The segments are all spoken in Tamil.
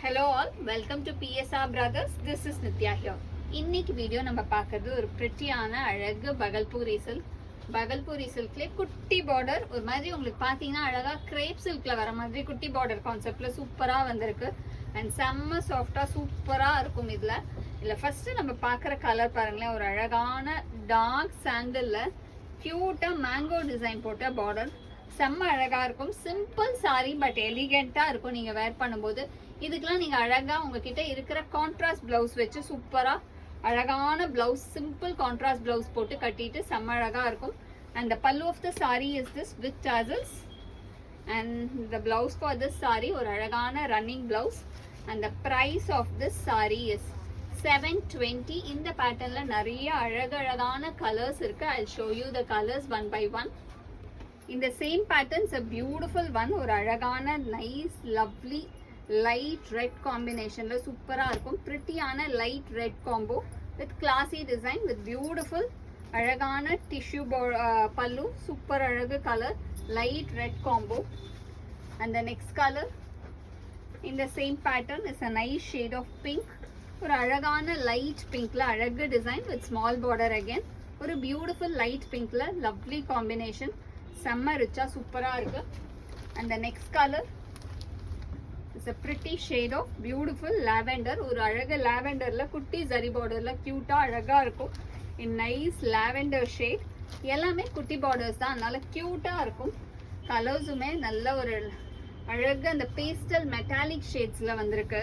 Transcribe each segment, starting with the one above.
Hello all, welcome to PSR Brothers. This is Nitya here. இன்னைக்கு வீடியோ நம்ம பார்க்கிறது ஒரு பிரிட்டியான அழகு பகல்பூரி சில்க்ல குட்டி பார்டர் ஒரு மாதிரி உங்களுக்கு பார்த்தீங்கன்னா அழகா கிரேப் சில்க்ல வர மாதிரி குட்டி பார்டர் கான்செப்ட்ல சூப்பரா வந்திருக்கு அண்ட் செம்ம சாஃப்டா சூப்பரா இருக்கும் இதுல ஃபர்ஸ்ட் நம்ம பார்க்குற கலர் பாருங்களேன். ஒரு அழகான டார்க் சாண்டில்ல கியூட்டா மேங்கோ டிசைன் போட்ட பார்டர் செம்ம அழகா இருக்கும். சிம்பிள் சாரி பட் எலிகென்ட்டா இருக்கும் நீங்க வேர் பண்ணும்போது. இதுக்கெல்லாம் நீங்க அழகா உங்ககிட்ட இருக்கிற கான்ட்ராஸ்ட் பிளவுஸ் வச்சு சூப்பரா அழகான பிளவுஸ் சிம்பிள் கான்ட்ராஸ்ட் பிளவுஸ் போட்டு கட்டிட்டு செம்ம அழகா இருக்கும். And the pallu of the saree is this with tassels and the blouse for this saree ஒரு அழகான running blouse and the price of this saree is 720. இந்த பேட்டர்ன்ல நிறைய அழகான கலர்ஸ் இருக்கு. I'll show you the colors one by one. In the same pattern is a beautiful one. ஒரு அழகான nice lovely light red combination ல சூப்பரா இருக்கும். பிரிட்டியான light red combo with classy design with beautiful அழகான tissue pallu super அழகு color light red combo. And the next color in the same pattern is a nice shade of pink. ஒரு அழகான light pinkல அழகு design with small border again. ஒரு beautiful light pinkல lovely combination செம்ம ரிச்சா சூப்பரா இருக்கு. And the next color is a pretty shade of beautiful lavender. ஒரு அழகு லாவெண்டர்ல குட்டி ஜரி பார்டர்ல கியூட்டா அழகா இருக்கும். in nice lavender shade. எல்லாமே குட்டி பார்டர்ஸ் தான், அதனால கியூட்டா இருக்கும். கலர்ஸுமே நல்ல ஒரு அழகு அந்த பேஸ்டல் மெட்டாலிக் ஷேட்ஸ்ல வந்திருக்கு.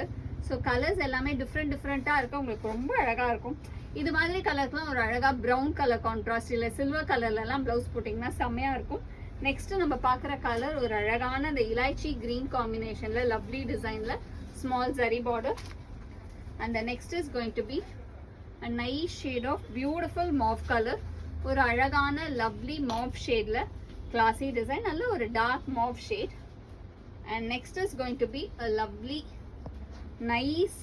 ஸோ கலர்ஸ் எல்லாமே டிஃப்ரெண்டா இருக்கு. உங்களுக்கு ரொம்ப அழகா இருக்கும். இது மாதிரி கலர்ஸ்லாம் ஒரு அழகா ப்ரௌன் கலர் கான்ட்ராஸ்ட் இல்லை சில்வர் கலர்ல எல்லாம் பிளவுஸ் போட்டிங்கன்னா செம்மையா இருக்கும். நெக்ஸ்ட் நம்ம பார்க்குற கலர் ஒரு அழகான அந்த இலாய்ச்சி கிரீன் காம்பினேஷன்ல லவ்லி டிசைன்ல small zari border. And next is going to be a nice shade of beautiful mauve color. ஒரு அழகான லவ்லி mauve ஷேட்ல கிளாசி டிசைன் நல்ல ஒரு dark mauve shade. And next is going to be a lovely nice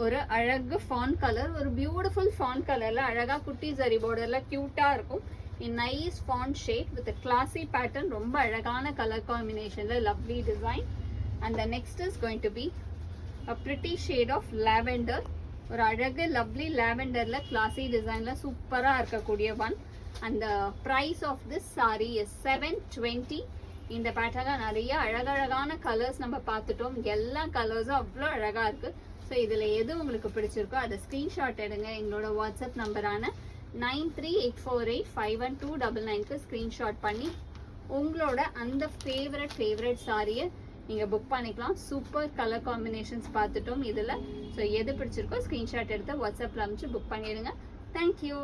ஒரு அழகு ஃபான் கலர். ஒரு பியூட்டிஃபுல் ஃபான் கலர்ல அழகா குட்டி ஜரி பார்டர்ல கியூட்டா இருக்கும். in nice font shade with a classy pattern. ரொம்ப அழகான கலர் காம்பினேஷன்ல lovely design. and the next is going to be a pretty shade of lavender. ஒரு அழகு lovely lavenderல classy designல சூப்பரா இருக்கக்கூடிய one. and the price of this saree is 720. இந்த பேட்டர்ல நிறைய அழகழகான கலர்ஸ் நம்ம பார்த்துட்டோம். எல்லா கலர்ஸும் அவ்வளோ அழகா இருக்கு. ஸோ இதில் எது உங்களுக்கு பிடிச்சிருக்கோ அதை ஸ்க்ரீன்ஷாட் எடுங்க. எங்களோட வாட்ஸ்அப் நம்பரான 9384851299க்கு ஸ்க்ரீன்ஷாட் பண்ணி உங்களோட அந்த ஃபேவரட் சாரியை நீங்கள் புக் பண்ணிக்கலாம். சூப்பர் கலர் காம்பினேஷன்ஸ் பார்த்துட்டோம் இதில். ஸோ எது பிடிச்சிருக்கோ ஸ்க்ரீன்ஷாட் எடுத்து வாட்ஸ்அப்பில் அனுப்பிச்சு புக் பண்ணிடுங்க. தேங்க்யூ.